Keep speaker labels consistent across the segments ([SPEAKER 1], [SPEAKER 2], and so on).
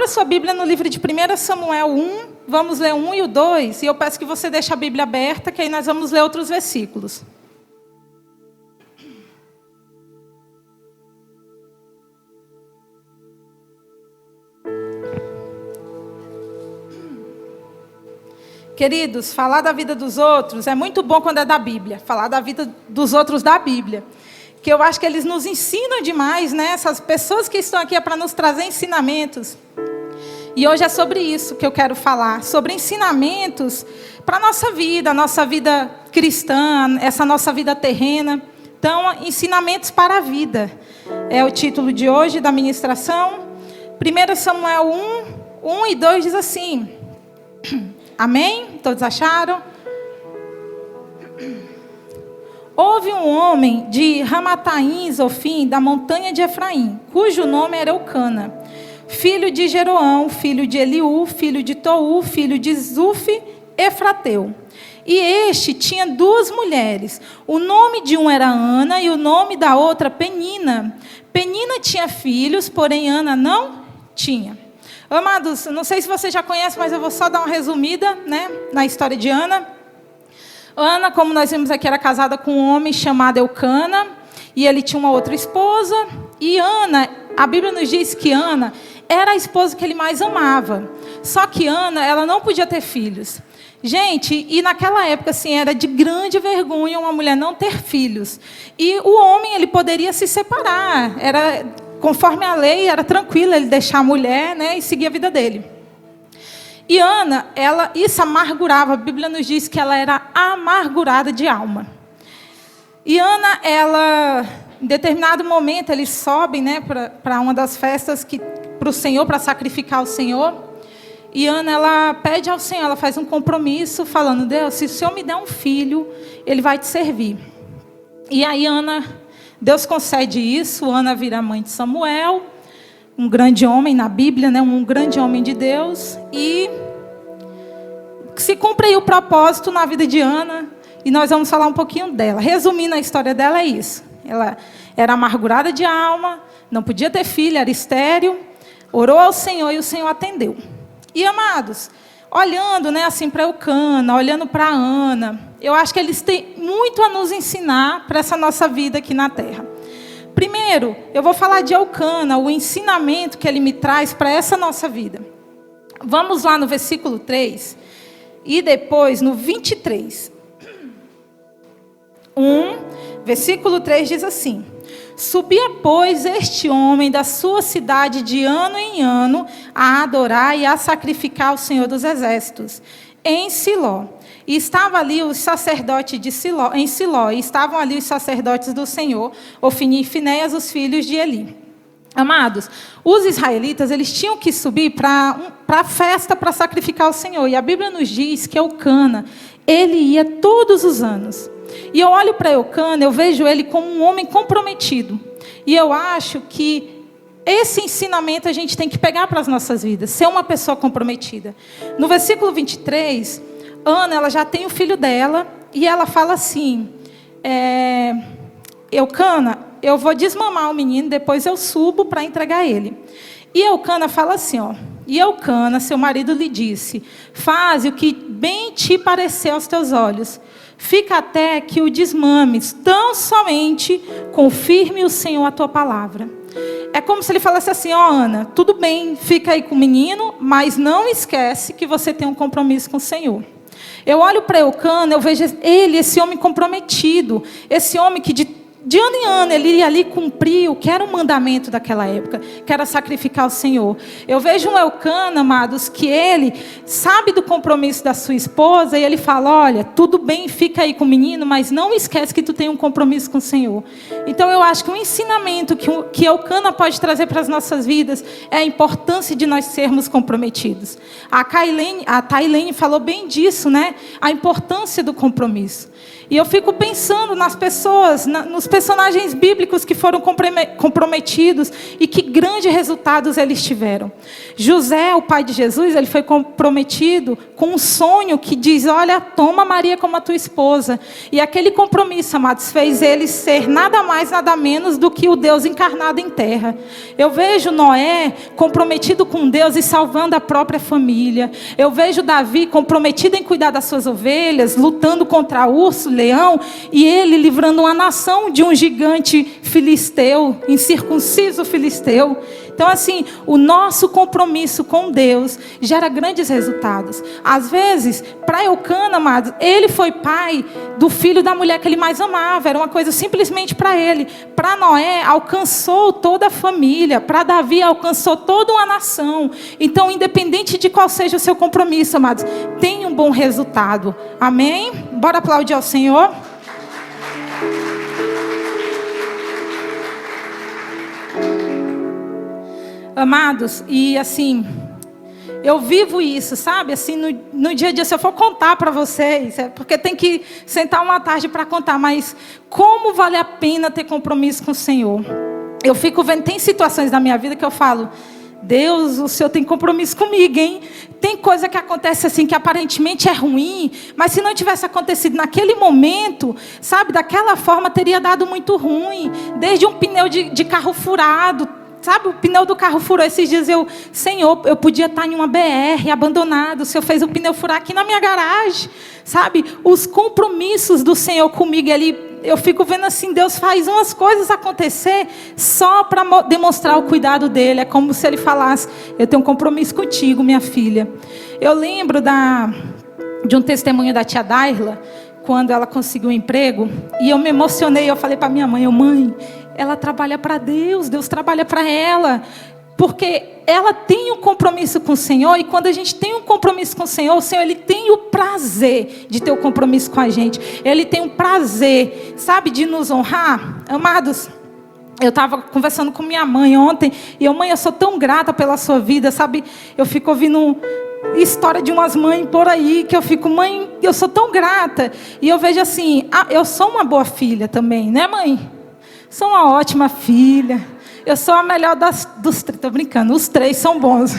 [SPEAKER 1] sua Bíblia no livro de 1 Samuel 1, vamos ler o 1 e o 2, e eu peço que você deixe a Bíblia aberta, que aí nós vamos ler outros versículos. Queridos, falar da vida dos outros é muito bom quando é da Bíblia. Falar da vida dos outros da Bíblia. Que eu acho que eles nos ensinam demais, né? Essas pessoas que estão aqui é para nos trazer ensinamentos. E hoje é sobre isso que eu quero falar. Sobre ensinamentos para a nossa vida cristã, essa nossa vida terrena. Então, ensinamentos para a vida. É o título de hoje da ministração. 1 Samuel 1 e 2 diz assim... Amém? Todos acharam? Houve um homem de Ramataim, Zofim, da montanha de Efraim, cujo nome era Eucana, filho de Jeroão, filho de Eliú, filho de Tou, filho de Zufi, Efrateu. E este tinha 2 mulheres. O nome de uma era Ana e o nome da outra Penina. Penina tinha filhos, porém Ana não tinha. Amados, não sei se você já conhece, mas eu vou só dar uma resumida, né, na história de Ana. Ana, como nós vimos aqui, era casada com um homem chamado Eucana, e ele tinha uma outra esposa. E Ana, a Bíblia nos diz que Ana era a esposa que ele mais amava. Só que Ana, ela não podia ter filhos. Gente, e naquela época, assim, era de grande vergonha uma mulher não ter filhos. E o homem, ele poderia se separar, conforme a lei, era tranquilo ele deixar a mulher, né, e seguir a vida dele. E Ana, isso amargurava. A Bíblia nos diz que ela era amargurada de alma. E Ana, em determinado momento, eles sobem, né, para uma das festas para o Senhor, para sacrificar o Senhor. E Ana, ela pede ao Senhor, ela faz um compromisso, falando: Deus, se o Senhor me der um filho, ele vai te servir. E aí Deus concede isso. Ana vira mãe de Samuel, um grande homem na Bíblia, né? Um grande homem de Deus. E se cumpre aí o propósito na vida de Ana. E nós vamos falar um pouquinho dela. Resumindo a história dela, é isso. Ela era amargurada de alma, não podia ter filho, era estéril. Orou ao Senhor e o Senhor atendeu. E, amados, olhando, né, assim, para Eucana, olhando para Ana, eu acho que eles têm muito a nos ensinar para essa nossa vida aqui na terra. Primeiro, eu vou falar de Eucana, o ensinamento que ele me traz para essa nossa vida. Vamos lá no versículo 3 e depois no 23. Versículo 3 diz assim: Subia, pois, este homem da sua cidade de ano em ano a adorar e a sacrificar ao Senhor dos Exércitos, em Siló. E estava ali os sacerdotes de Siló, em Siló, e estavam ali os sacerdotes do Senhor, Ofni e Finéias, os filhos de Eli. Amados, os israelitas, eles tinham que subir para a festa para sacrificar ao Senhor. E a Bíblia nos diz que Eucana, ele ia todos os anos. E eu olho para Eucana, eu vejo ele como um homem comprometido. E eu acho que esse ensinamento a gente tem que pegar para as nossas vidas, ser uma pessoa comprometida. No versículo 23, Ana, ela já tem o filho dela, e ela fala assim: Eucana, eu vou desmamar o menino, depois eu subo para entregar ele. E Eucana fala assim, e Eucana, seu marido, lhe disse: faze o que bem te parecer aos teus olhos. Fica até que o desmames, tão somente confirme o Senhor a tua palavra. É como se ele falasse assim: Ana, tudo bem, fica aí com o menino, mas não esquece que você tem um compromisso com o Senhor. Eu olho para Eucana, eu vejo ele, esse homem comprometido, esse homem que de ano em ano ele ia ali cumprir o que era o mandamento daquela época, que era sacrificar ao Senhor. Eu vejo um Eucana, amados, que ele sabe do compromisso da sua esposa, e ele fala: olha, tudo bem, fica aí com o menino, mas não esquece que tu tem um compromisso com o Senhor. Então eu acho que o ensinamento que Eucana pode trazer para as nossas vidas é a importância de nós sermos comprometidos. A Tailene falou bem disso, né? A importância do compromisso. E eu fico pensando nas pessoas, nos personagens bíblicos que foram comprometidos e que grandes resultados eles tiveram. José, o pai de Jesus, ele foi comprometido com um sonho que diz: olha, toma Maria como a tua esposa. E aquele compromisso, amados, fez ele ser nada mais, nada menos do que o Deus encarnado em terra. Eu vejo Noé comprometido com Deus e salvando a própria família. Eu vejo Davi comprometido em cuidar das suas ovelhas, lutando contra urso, leão, e ele livrando uma nação de um gigante filisteu, incircunciso filisteu. Então, assim, o nosso compromisso com Deus gera grandes resultados. Às vezes, para Eucana, amados, ele foi pai do filho da mulher que ele mais amava. Era uma coisa simplesmente para ele. Para Noé, alcançou toda a família. Para Davi, alcançou toda uma nação. Então, independente de qual seja o seu compromisso, amados, tenha um bom resultado. Amém? Bora aplaudir ao Senhor. Amados, e assim, eu vivo isso, sabe? Assim, no dia a dia, se eu for contar para vocês, porque tem que sentar uma tarde para contar, mas como vale a pena ter compromisso com o Senhor? Eu fico vendo, tem situações da minha vida que eu falo: Deus, o Senhor tem compromisso comigo, hein? Tem coisa que acontece assim, que aparentemente é ruim, mas se não tivesse acontecido naquele momento, sabe, daquela forma, teria dado muito ruim. Desde um pneu de carro furado, sabe, o pneu do carro furou esses dias. Senhor, eu podia estar em uma BR, abandonado. O Senhor fez o pneu furar aqui na minha garagem. Sabe, os compromissos do Senhor comigo ali, eu fico vendo assim, Deus faz umas coisas acontecer só para demonstrar o cuidado dele. É como se ele falasse: eu tenho um compromisso contigo, minha filha. Eu lembro de um testemunho da tia Dairla, quando ela conseguiu um emprego, e eu me emocionei. Eu falei para minha mãe: mãe, ela trabalha para Deus, Deus trabalha para ela, porque ela tem um compromisso com o Senhor. E quando a gente tem um compromisso com o Senhor ele tem o prazer de ter o compromisso com a gente. Ele tem um prazer, sabe, de nos honrar. Amados, eu estava conversando com minha mãe ontem, e mãe, eu sou tão grata pela sua vida, sabe? Eu fico ouvindo história de umas mães por aí, que eu fico: mãe, eu sou tão grata. E eu vejo assim, eu sou uma boa filha também, né, mãe? Sou uma ótima filha. Eu sou a melhor dos três. Estou brincando, os três são bons.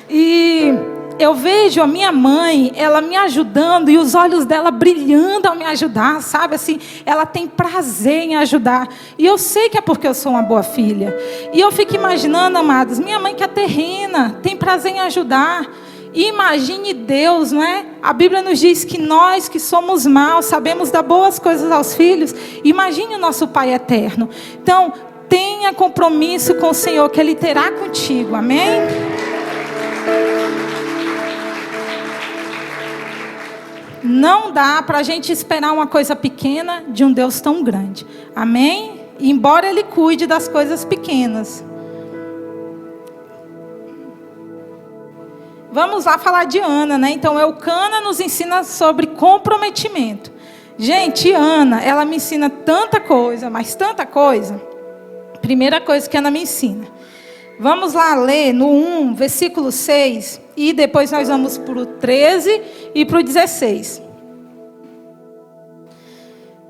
[SPEAKER 1] E eu vejo a minha mãe, ela me ajudando, e os olhos dela brilhando ao me ajudar, sabe? Assim, ela tem prazer em ajudar. E eu sei que é porque eu sou uma boa filha. E eu fico imaginando, amados, minha mãe que é terrena, tem prazer em ajudar. E imagine Deus, não é? A Bíblia nos diz que nós que somos maus, sabemos dar boas coisas aos filhos. Imagine o nosso Pai eterno. Então, tenha compromisso com o Senhor, que Ele terá contigo. Amém? Não dá para a gente esperar uma coisa pequena de um Deus tão grande. Amém? Embora Ele cuide das coisas pequenas. Vamos lá falar de Ana, né? Então, Eucana nos ensina sobre comprometimento. Gente, Ana, ela me ensina tanta coisa, mas tanta coisa. Primeira coisa que Ana me ensina. Vamos lá ler no 1, versículo 6, e depois nós vamos para o 13 e para o 16.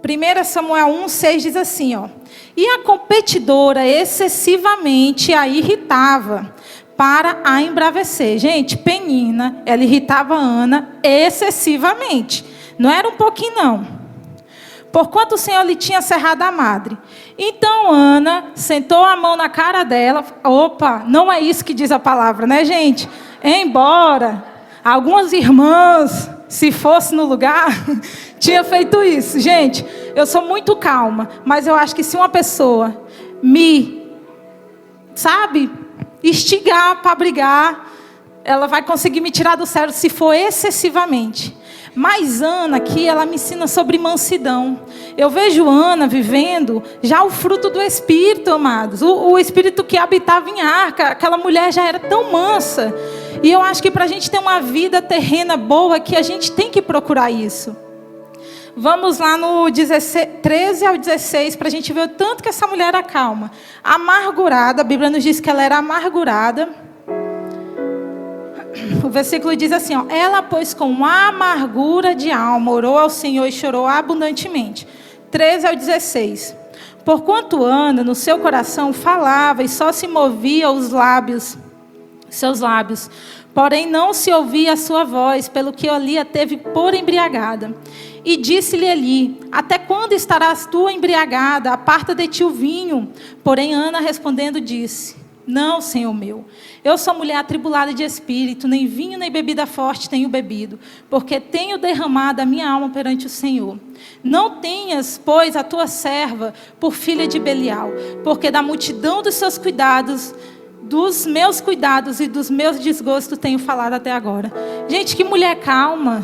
[SPEAKER 1] 1 Samuel 1, 6 diz assim, ó: e a competidora excessivamente a irritava, para a embravecer. Gente, Penina, ela irritava Ana excessivamente. Não era um pouquinho, não. Porquanto o Senhor lhe tinha cerrado a madre. Então Ana sentou a mão na cara dela. Opa, não é isso que diz a palavra, né, gente? Embora algumas irmãs, se fosse no lugar, tinha feito isso. Gente, eu sou muito calma, mas eu acho que se uma pessoa instigar para brigar, ela vai conseguir me tirar do sério se for excessivamente. Mas Ana aqui, ela me ensina sobre mansidão. Eu vejo Ana vivendo já o fruto do Espírito, amados. O Espírito que habitava em Arca. Aquela mulher já era tão mansa. E eu acho que para a gente ter uma vida terrena boa, que a gente tem que procurar isso. Vamos lá no 13 ao 16, para a gente ver o tanto que essa mulher era calma. Amargurada, a Bíblia nos diz que ela era amargurada. O versículo diz assim, ó: ela, pois, com amargura de alma, orou ao Senhor e chorou abundantemente. 13 ao 16. Porquanto Ana, no seu coração, falava e só se movia seus lábios, porém não se ouvia a sua voz, pelo que Eli a teve por embriagada. E disse-lhe Eli: até quando estarás tu embriagada? Aparta de ti o vinho. Porém Ana respondendo disse: não, Senhor meu, eu sou mulher atribulada de espírito, nem vinho nem bebida forte tenho bebido, porque tenho derramado a minha alma perante o Senhor. Não tenhas, pois, a tua serva por filha de Belial, porque da multidão dos seus cuidados, dos meus cuidados e dos meus desgostos tenho falado até agora. Gente, que mulher calma,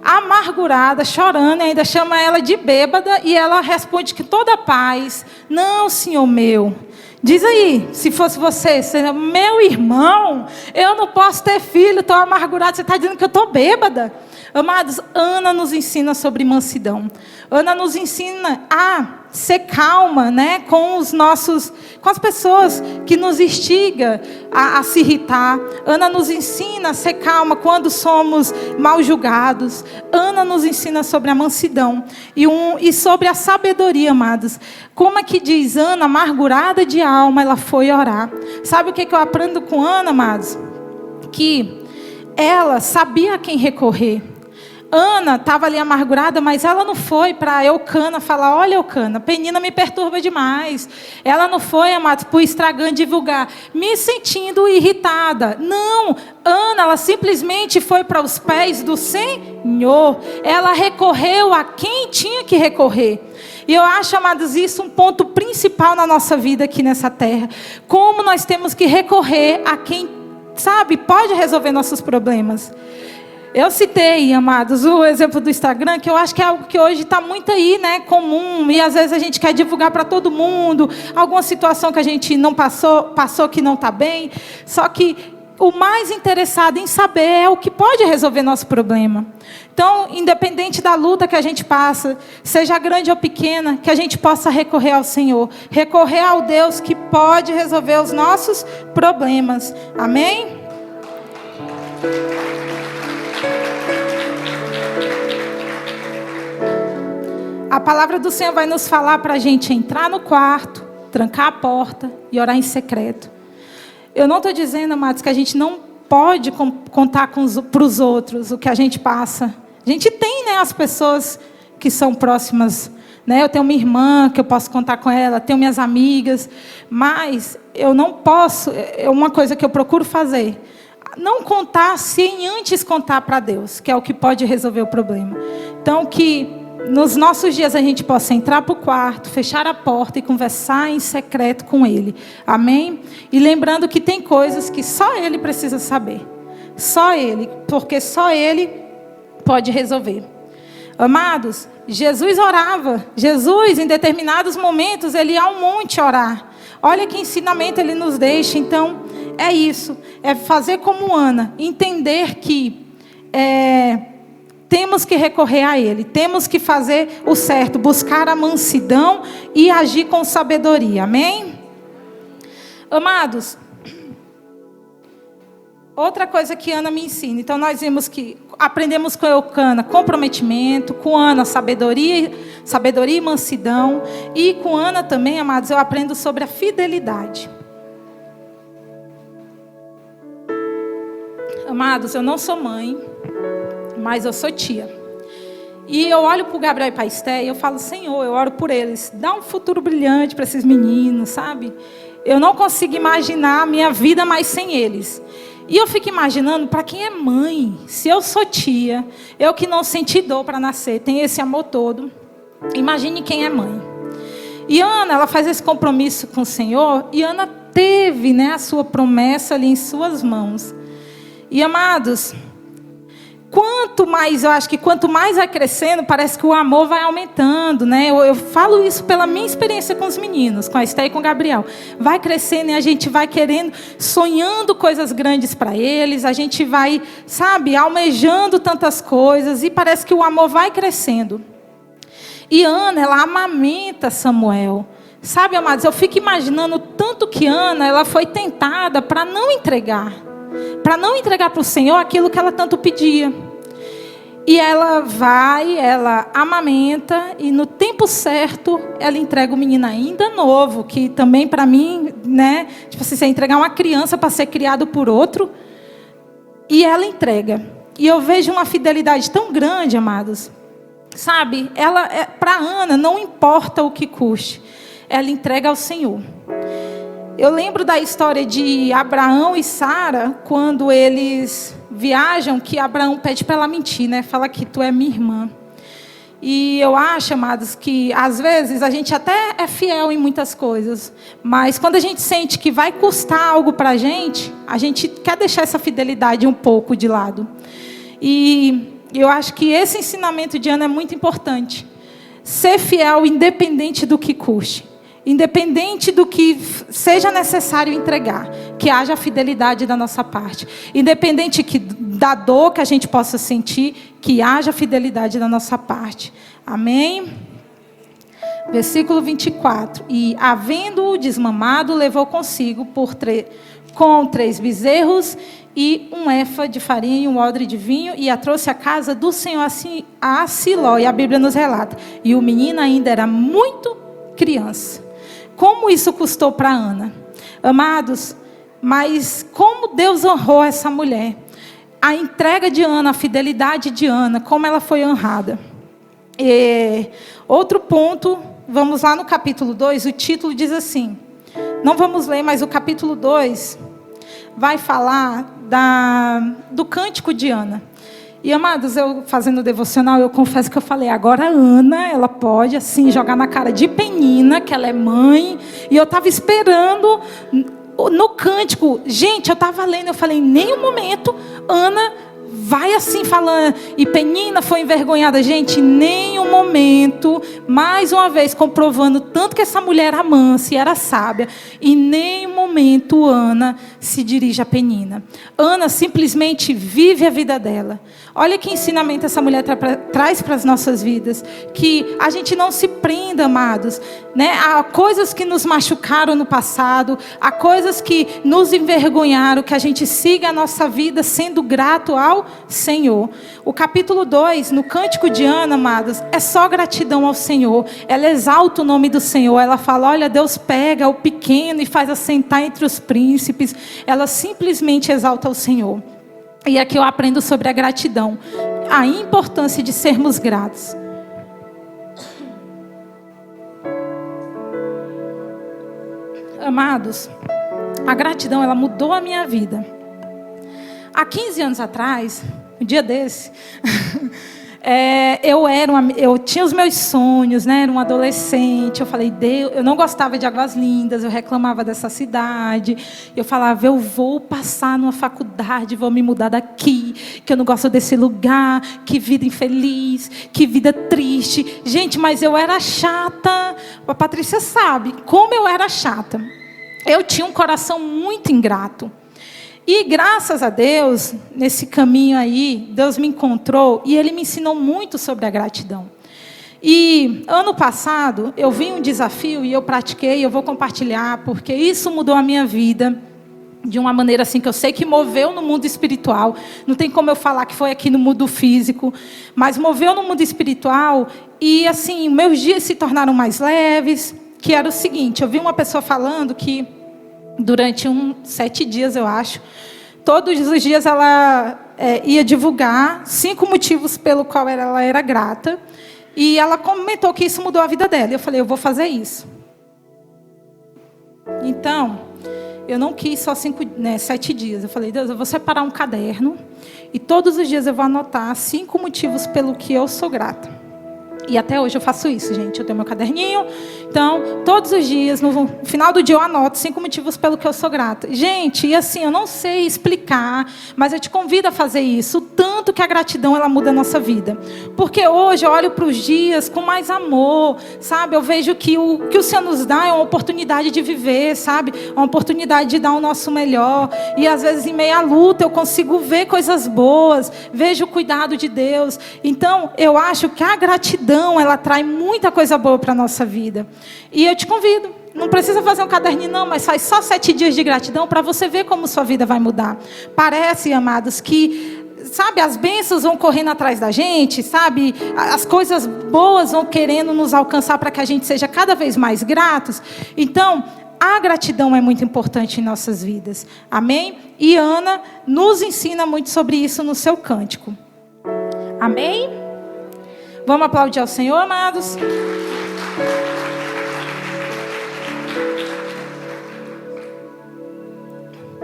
[SPEAKER 1] amargurada, chorando, e ainda chama ela de bêbada, e ela responde que toda paz. Não, Senhor meu. Diz aí, se fosse você, meu irmão, eu não posso ter filho, estou amargurado, você está dizendo que eu estou bêbada. Amados, Ana nos ensina sobre mansidão. Ana nos ensina a ser calma, né, com as pessoas que nos instigam a se irritar. Ana nos ensina a ser calma quando somos mal julgados. Ana nos ensina sobre a mansidão e sobre a sabedoria, amados. Como é que diz Ana, amargurada de alma, ela foi orar. Sabe o que eu aprendo com Ana, amados? Que ela sabia a quem recorrer. Ana estava ali amargurada, mas ela não foi para Eucana falar: olha, Eucana, Penina me perturba demais. Ela não foi, amados, para o Instagram divulgar, me sentindo irritada. Não, Ana, ela simplesmente foi para os pés do Senhor. Ela recorreu a quem tinha que recorrer. E eu acho, amados, isso um ponto principal na nossa vida aqui nessa terra. Como nós temos que recorrer a quem, sabe, pode resolver nossos problemas. Eu citei, amados, o exemplo do Instagram, que eu acho que é algo que hoje está muito aí, né, comum, e às vezes a gente quer divulgar para todo mundo, alguma situação que a gente não passou que não está bem, só que o mais interessado em saber é o que pode resolver nosso problema. Então, independente da luta que a gente passa, seja grande ou pequena, que a gente possa recorrer ao Senhor, recorrer ao Deus que pode resolver os nossos problemas. Amém? A palavra do Senhor vai nos falar para a gente entrar no quarto, trancar a porta e orar em secreto. Eu não estou dizendo, amados, que a gente não pode contar para os outros o que a gente passa. A gente tem, né, as pessoas que são próximas, né? Eu tenho uma irmã que eu posso contar com ela, tenho minhas amigas, mas eu não posso, é uma coisa que eu procuro fazer, não contar sem antes contar para Deus, que é o que pode resolver o problema. Então, que nos nossos dias a gente possa entrar para o quarto, fechar a porta e conversar em secreto com Ele. Amém? E lembrando que tem coisas que só Ele precisa saber. Só Ele, porque só Ele pode resolver. Amados, Jesus orava. Jesus, em determinados momentos, Ele ia ao monte orar. Olha que ensinamento Ele nos deixa. Então, é isso. É fazer como Ana. Entender que temos que recorrer a Ele, temos que fazer o certo, buscar a mansidão e agir com sabedoria, amém? Amados, outra coisa que Ana me ensina, então nós vimos que aprendemos com Eucana comprometimento, com Ana sabedoria e mansidão, e com Ana também, amados, eu aprendo sobre a fidelidade. Amados, eu não sou mãe, mas eu sou tia. E eu olho para o Gabriel e para a Esté e eu falo: Senhor, eu oro por eles, dá um futuro brilhante para esses meninos, sabe? Eu não consigo imaginar a minha vida mais sem eles. E eu fico imaginando para quem é mãe, se eu sou tia, eu que não senti dor para nascer, tem esse amor todo, imagine quem é mãe. E Ana, ela faz esse compromisso com o Senhor, e Ana teve, né, a sua promessa ali em suas mãos. E amados, eu acho que quanto mais vai crescendo, parece que o amor vai aumentando, né? Eu falo isso pela minha experiência com os meninos, com a Esté e com o Gabriel. Vai crescendo e a gente vai querendo, sonhando coisas grandes para eles, a gente vai, sabe, almejando tantas coisas, e parece que o amor vai crescendo. E Ana, ela amamenta Samuel. Sabe, amados, eu fico imaginando tanto que Ana, ela foi tentada para não entregar para o Senhor aquilo que ela tanto pedia. E ela vai, ela amamenta e no tempo certo ela entrega o menino ainda novo, que também para mim, né, tipo assim, você entregar uma criança para ser criado por outro, e ela entrega. E eu vejo uma fidelidade tão grande, amados. Sabe, para Ana não importa o que custe, ela entrega ao Senhor. Eu lembro da história de Abraão e Sara, quando eles viajam, que Abraão pede para ela mentir, né? Fala que tu é minha irmã. E eu acho, amados, que às vezes a gente até é fiel em muitas coisas, mas quando a gente sente que vai custar algo para a gente quer deixar essa fidelidade um pouco de lado. E eu acho que esse ensinamento de Ana é muito importante. Ser fiel independente do que custe. Independente do que seja necessário entregar, que haja fidelidade da nossa parte. Independente da dor que a gente possa sentir, que haja fidelidade da nossa parte. Amém? Versículo 24. E, havendo-o desmamado, levou consigo com 3 bezerros e um efa de farinha e um odre de vinho, e a trouxe à casa do Senhor a Siló. E a Bíblia nos relata. E o menino ainda era muito criança. Como isso custou para Ana? Amados, mas como Deus honrou essa mulher? A entrega de Ana, a fidelidade de Ana, como ela foi honrada. Outro ponto, vamos lá no capítulo 2, o título diz assim, não vamos ler, mas o capítulo 2 vai falar do cântico de Ana. E, amados, eu fazendo devocional, eu confesso que eu falei, agora a Ana, ela pode, assim, jogar na cara de Penina, que ela é mãe. E eu estava esperando no cântico. Gente, eu estava lendo, eu falei, em nenhum momento, Ana vai assim falando, e Penina foi envergonhada. Gente, em nenhum momento, mais uma vez comprovando tanto que essa mulher era mansa e era sábia, em nenhum momento Ana se dirige a Penina. Ana simplesmente vive a vida dela. Olha que ensinamento essa mulher traz para as nossas vidas, que a gente não se prenda, amados, né, a coisas que nos machucaram no passado, a coisas que nos envergonharam, que a gente siga a nossa vida sendo grato ao Senhor. O capítulo 2, no cântico de Ana, amados, é só gratidão ao Senhor. Ela exalta o nome do Senhor. Ela fala, olha, Deus pega o pequeno e faz assentar entre os príncipes. Ela simplesmente exalta o Senhor. E aqui eu aprendo sobre a gratidão, a importância de sermos gratos. Amados, a gratidão, ela mudou a minha vida. Há 15 anos atrás, um dia desse, eu tinha os meus sonhos, né? Era um adolescente. Eu falei, Deus, eu não gostava de Águas Lindas, eu reclamava dessa cidade. Eu falava, eu vou passar numa faculdade, vou me mudar daqui, que eu não gosto desse lugar, que vida infeliz, que vida triste. Gente, mas eu era chata. A Patrícia sabe como eu era chata. Eu tinha um coração muito ingrato. E graças a Deus, nesse caminho aí, Deus me encontrou e Ele me ensinou muito sobre a gratidão. E ano passado, eu vi um desafio e eu pratiquei, eu vou compartilhar, porque isso mudou a minha vida de uma maneira assim que eu sei que moveu no mundo espiritual. Não tem como eu falar que foi aqui no mundo físico, mas moveu no mundo espiritual e assim, meus dias se tornaram mais leves, que era o seguinte, eu vi uma pessoa falando que durante 7 dias, eu acho, todos os dias ela ia divulgar 5 motivos pelo qual ela era grata. E ela comentou que isso mudou a vida dela. E eu falei, eu vou fazer isso. Então, eu não quis só 7 dias. Eu falei, Deus, eu vou separar um caderno. E todos os dias eu vou anotar 5 motivos pelo que eu sou grata. E até hoje eu faço isso, gente. Eu tenho meu caderninho. Então, todos os dias, no final do dia, eu anoto 5 motivos pelo que eu sou grata. Gente, e assim, eu não sei explicar, mas eu te convido a fazer isso. O tanto que a gratidão, ela muda a nossa vida. Porque hoje eu olho para os dias com mais amor, sabe? Eu vejo que o que o Senhor nos dá é uma oportunidade de viver, sabe? Uma oportunidade de dar o nosso melhor. E às vezes, em meio à luta, eu consigo ver coisas boas. Vejo o cuidado de Deus. Então, eu acho que a gratidão, ela traz muita coisa boa para a nossa vida. E eu te convido, não precisa fazer um caderninho não, mas faz só 7 dias de gratidão para você ver como sua vida vai mudar. Parece, amados, que sabe, as bênçãos vão correndo atrás da gente, sabe, as coisas boas vão querendo nos alcançar para que a gente seja cada vez mais gratos. Então, a gratidão é muito importante em nossas vidas, amém? E Ana nos ensina muito sobre isso no seu cântico, amém? Vamos aplaudir ao Senhor, amados?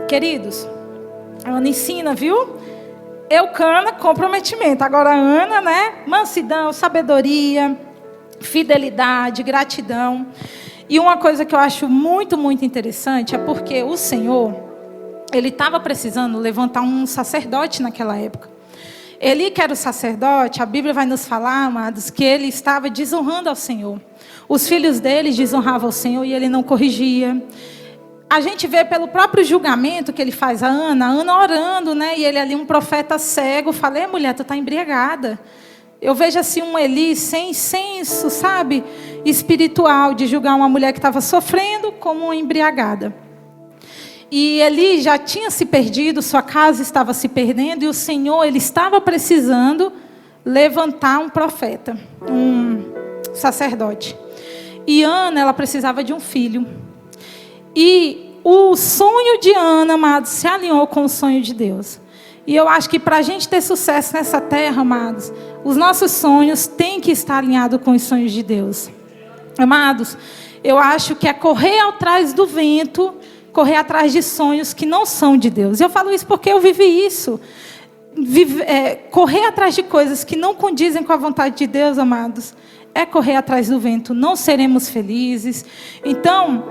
[SPEAKER 1] Queridos, a Ana ensina, viu? Eucana, comprometimento. Agora a Ana, né? Mansidão, sabedoria, fidelidade, gratidão. E uma coisa que eu acho muito, muito interessante é porque o Senhor, Ele estava precisando levantar um sacerdote naquela época. Eli, que era o sacerdote, a Bíblia vai nos falar, amados, que ele estava desonrando ao Senhor. Os filhos dele desonravam ao Senhor e ele não corrigia. A gente vê pelo próprio julgamento que ele faz a Ana orando, né? E ele ali, um profeta cego, fala: mulher, tu está embriagada. Eu vejo assim um Eli sem senso, sabe, espiritual, de julgar uma mulher que estava sofrendo como uma embriagada. E Eli já tinha se perdido, sua casa estava se perdendo, e o Senhor, Ele estava precisando levantar um profeta, um sacerdote. E Ana, ela precisava de um filho. E o sonho de Ana, amados, se alinhou com o sonho de Deus. E eu acho que para a gente ter sucesso nessa terra, amados, os nossos sonhos têm que estar alinhados com os sonhos de Deus. Amados, eu acho que é correr atrás do vento, correr atrás de sonhos que não são de Deus. Eu falo isso porque eu vivi isso. Correr atrás de coisas que não condizem com a vontade de Deus, amados, é correr atrás do vento. Não seremos felizes. Então,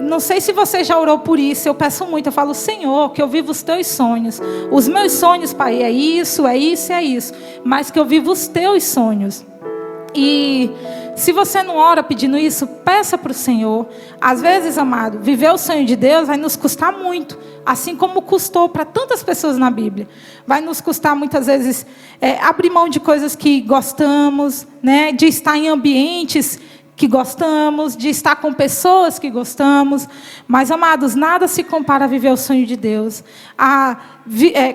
[SPEAKER 1] não sei se você já orou por isso, eu peço muito, eu falo: Senhor, que eu viva os teus sonhos. Os meus sonhos, Pai, é isso, é isso, é isso. Mas que eu viva os teus sonhos. E se você não ora pedindo isso, peça para o Senhor. Às vezes, amado, viver o sonho de Deus vai nos custar muito. Assim como custou para tantas pessoas na Bíblia. Vai nos custar muitas vezes abrir mão de coisas que gostamos, né? De estar em ambientes que gostamos, de estar com pessoas que gostamos. Mas, amados, nada se compara a viver o sonho de Deus. A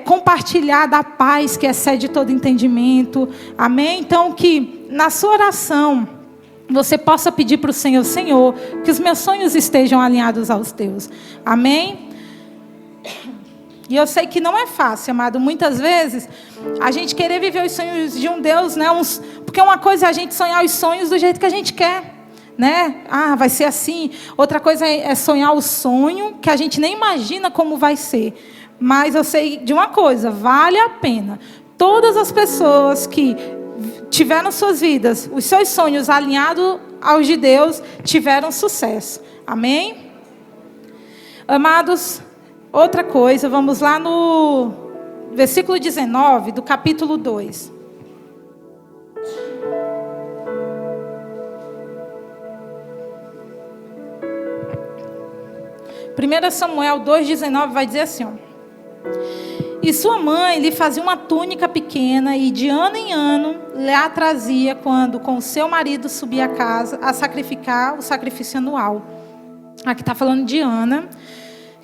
[SPEAKER 1] compartilhar da paz que excede todo entendimento. Amém? Então, que na sua oração você possa pedir para o Senhor: Senhor, que os meus sonhos estejam alinhados aos teus. Amém? E eu sei que não é fácil, amado. Muitas vezes, a gente querer viver os sonhos de um Deus, né? Porque uma coisa é a gente sonhar os sonhos do jeito que a gente quer, né? Vai ser assim. Outra coisa é sonhar o sonho que a gente nem imagina como vai ser. Mas eu sei de uma coisa: vale a pena. Todas as pessoas que tiveram suas vidas, os seus sonhos alinhados aos de Deus, tiveram sucesso. Amém? Amados, outra coisa, vamos lá no versículo 19 do capítulo 2. Primeiro Samuel 2,19 vai dizer assim: e sua mãe lhe fazia uma túnica pequena e de ano em ano lhe a trazia quando com seu marido subia a casa a sacrificar o sacrifício anual. Aqui está falando de Ana,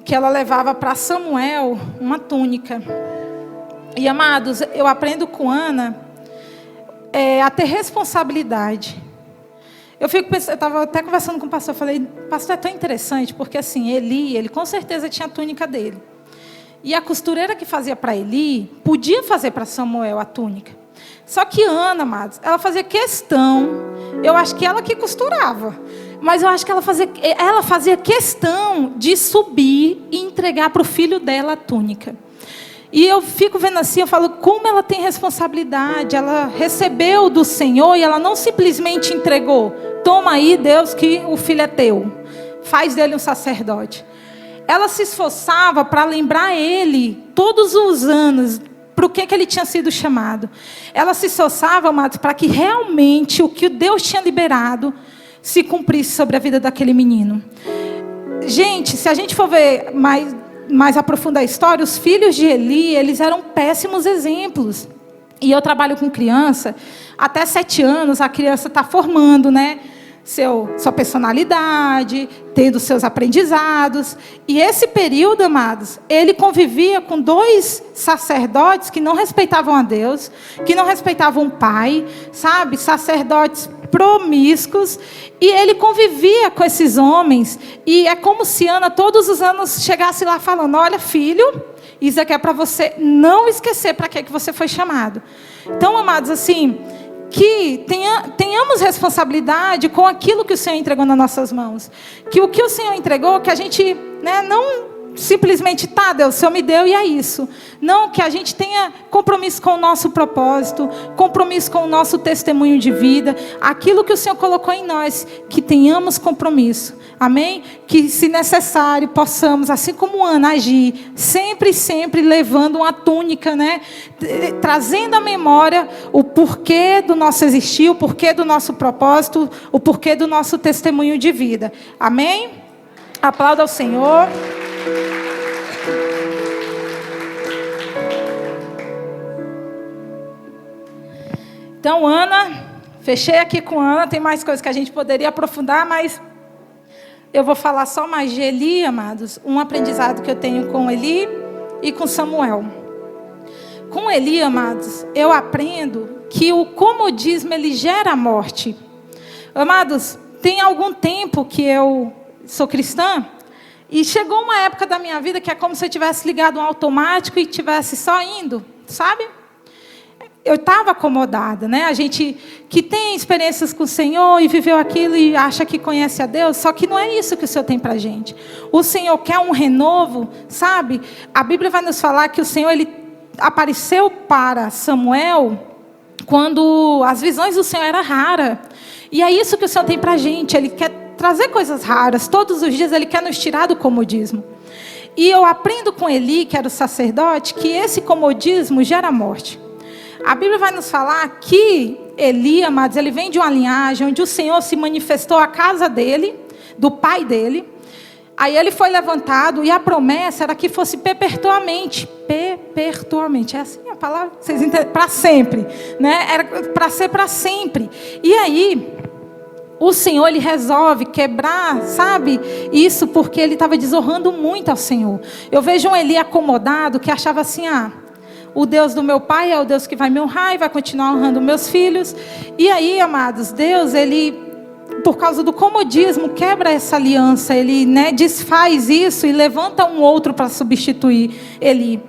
[SPEAKER 1] que ela levava para Samuel uma túnica. E, amados, eu aprendo com Ana a ter responsabilidade. Eu estava até conversando com o pastor, eu falei: pastor, é tão interessante, porque assim, ele com certeza tinha a túnica dele. E a costureira que fazia para Eli, podia fazer para Samuel a túnica. Só que Ana, amados, ela fazia questão, eu acho que ela que costurava, mas eu acho que ela fazia questão de subir e entregar para o filho dela a túnica. E eu fico vendo assim, eu falo, como ela tem responsabilidade. Ela recebeu do Senhor e ela não simplesmente entregou: toma aí, Deus, que o filho é teu, faz dele um sacerdote. Ela se esforçava para lembrar ele, todos os anos, para o que ele tinha sido chamado. Ela se esforçava, amados, para que realmente o que Deus tinha liberado se cumprisse sobre a vida daquele menino. Gente, se a gente for ver mais aprofundar a história, os filhos de Eli, eles eram péssimos exemplos. E eu trabalho com criança, até 7 anos a criança está formando, né? sua personalidade, tendo seus aprendizados. E esse período, amados, ele convivia com 2 sacerdotes que não respeitavam a Deus, que não respeitavam o pai, sabe? Sacerdotes promíscuos. E ele convivia com esses homens. E é como se Ana, todos os anos, chegasse lá falando: olha, filho, isso aqui é para você não esquecer para que você foi chamado. Então, amados, assim, que tenhamos responsabilidade com aquilo que o Senhor entregou nas nossas mãos. Que o que o Senhor entregou, que a gente, não simplesmente, tá, Deus, o Senhor me deu e é isso. Não, que a gente tenha compromisso com o nosso propósito, compromisso com o nosso testemunho de vida, aquilo que o Senhor colocou em nós, que tenhamos compromisso. Amém? Que, se necessário, possamos, assim como Ana, agir, sempre levando uma túnica, trazendo à memória o porquê do nosso existir, o porquê do nosso propósito, o porquê do nosso testemunho de vida. Amém? Aplauda ao Senhor. Então, Ana, fechei aqui com Ana, tem mais coisas que a gente poderia aprofundar, mas eu vou falar só mais de Eli, amados, um aprendizado que eu tenho com Eli e com Samuel. Com Eli, amados, eu aprendo que o comodismo, ele gera a morte. Amados, tem algum tempo que eu sou cristã, e chegou uma época da minha vida que é como se eu tivesse ligado um automático e estivesse só indo, sabe? Eu estava acomodada, A gente que tem experiências com o Senhor e viveu aquilo e acha que conhece a Deus, só que não é isso que o Senhor tem para a gente. O Senhor quer um renovo, sabe? A Bíblia vai nos falar que o Senhor, ele apareceu para Samuel quando as visões do Senhor eram raras. E é isso que o Senhor tem para a gente. Ele quer trazer coisas raras. Todos os dias Ele quer nos tirar do comodismo. E eu aprendo com Eli, que era o sacerdote, que esse comodismo gera morte. A Bíblia vai nos falar que Eli, amados, ele vem de uma linhagem onde o Senhor se manifestou à casa dele, do pai dele. Aí ele foi levantado e a promessa era que fosse perpetuamente, é assim a palavra? Vocês entendem? Para sempre, Era para ser para sempre. E aí, o Senhor, ele resolve quebrar, sabe, isso porque ele estava desonrando muito ao Senhor. Eu vejo um Eli acomodado que achava assim, o Deus do meu pai é o Deus que vai me honrar e vai continuar honrando meus filhos. E aí, amados, Deus, ele, por causa do comodismo, quebra essa aliança. Ele, desfaz isso e levanta um outro para substituir Eli.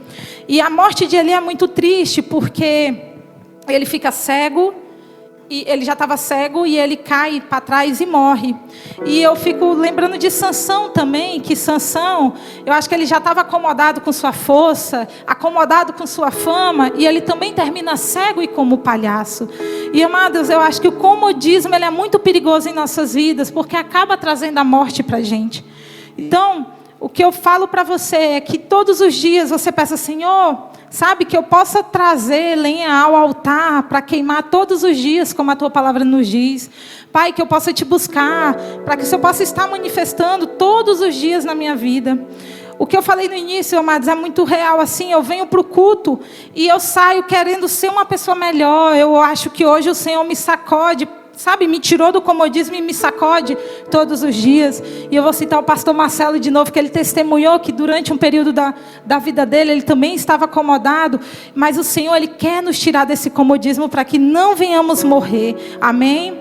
[SPEAKER 1] E a morte de Eli é muito triste, porque ele fica cego. E ele já estava cego e ele cai para trás e morre. E eu fico lembrando de Sansão também, que Sansão, eu acho que ele já estava acomodado com sua força, acomodado com sua fama, e ele também termina cego e como palhaço. E, amados, eu acho que o comodismo, ele é muito perigoso em nossas vidas, porque acaba trazendo a morte para a gente. Então, o que eu falo para você é que todos os dias você peça, Senhor, sabe, que eu possa trazer lenha ao altar para queimar todos os dias, como a tua palavra nos diz. Pai, que eu possa te buscar, para que o Senhor possa estar manifestando todos os dias na minha vida. O que eu falei no início, amados, é muito real. Assim, eu venho para o culto e eu saio querendo ser uma pessoa melhor. Eu acho que hoje o Senhor me sacode, sabe, me tirou do comodismo e me sacode todos os dias. E eu vou citar o pastor Marcelo de novo, que ele testemunhou que durante um período da vida dele, ele também estava acomodado. Mas o Senhor, ele quer nos tirar desse comodismo para que não venhamos morrer. Amém?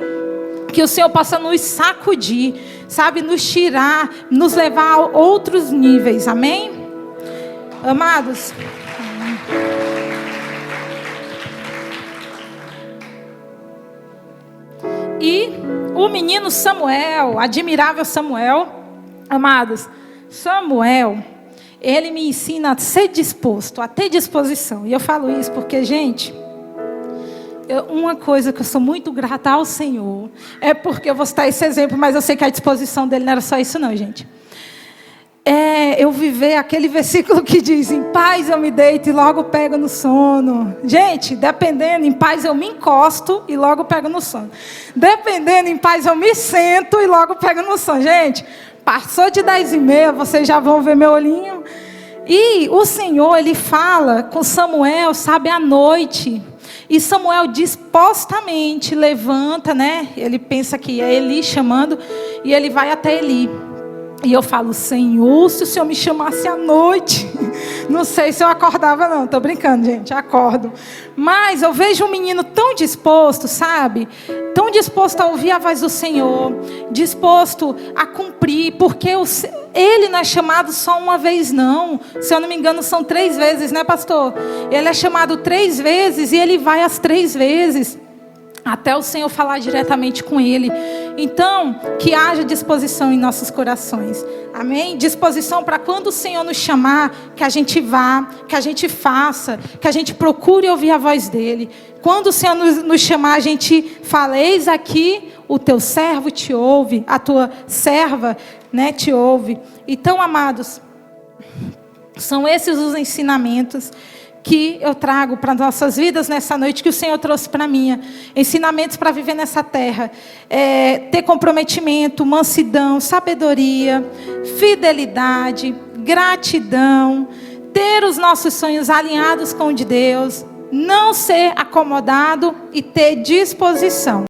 [SPEAKER 1] Que o Senhor possa nos sacudir, sabe, nos tirar, nos levar a outros níveis. Amém? Amados, e o menino Samuel, admirável Samuel, amados, Samuel, ele me ensina a ser disposto, a ter disposição. E eu falo isso porque, gente, uma coisa que eu sou muito grata ao Senhor, é porque eu vou citar esse exemplo, mas eu sei que a disposição dele não era só isso não, gente. Eu viver aquele versículo que diz, em paz eu me deito e logo pego no sono. Gente, dependendo, em paz eu me encosto e logo pego no sono. Dependendo, em paz eu me sento e logo pego no sono. Gente, passou de 10h30, vocês já vão ver meu olhinho. E o Senhor, ele fala com Samuel, sabe, à noite. E Samuel dispostamente levanta, né? Ele pensa que é Eli chamando, e ele vai até Eli. E eu falo, Senhor, se o Senhor me chamasse à noite, não sei se eu acordava não, estou brincando, gente, acordo. Mas eu vejo um menino tão disposto, sabe? Tão disposto a ouvir a voz do Senhor, disposto a cumprir, porque ele não é chamado só uma vez não. Se eu não me engano são 3 vezes, né, pastor? Ele é chamado 3 vezes e ele vai as 3 vezes. Até o Senhor falar diretamente com ele. Então, que haja disposição em nossos corações. Amém? Disposição para quando o Senhor nos chamar, que a gente vá, que a gente faça, que a gente procure ouvir a voz dele. Quando o Senhor nos chamar, a gente fala, eis aqui, o teu servo te ouve, a tua serva, né, te ouve. Então, amados, são esses os ensinamentos que eu trago para nossas vidas nessa noite, que o Senhor trouxe para mim. Ensinamentos para viver nessa terra. Ter comprometimento, mansidão, sabedoria, fidelidade, gratidão. Ter os nossos sonhos alinhados com o de Deus. Não ser acomodado e ter disposição.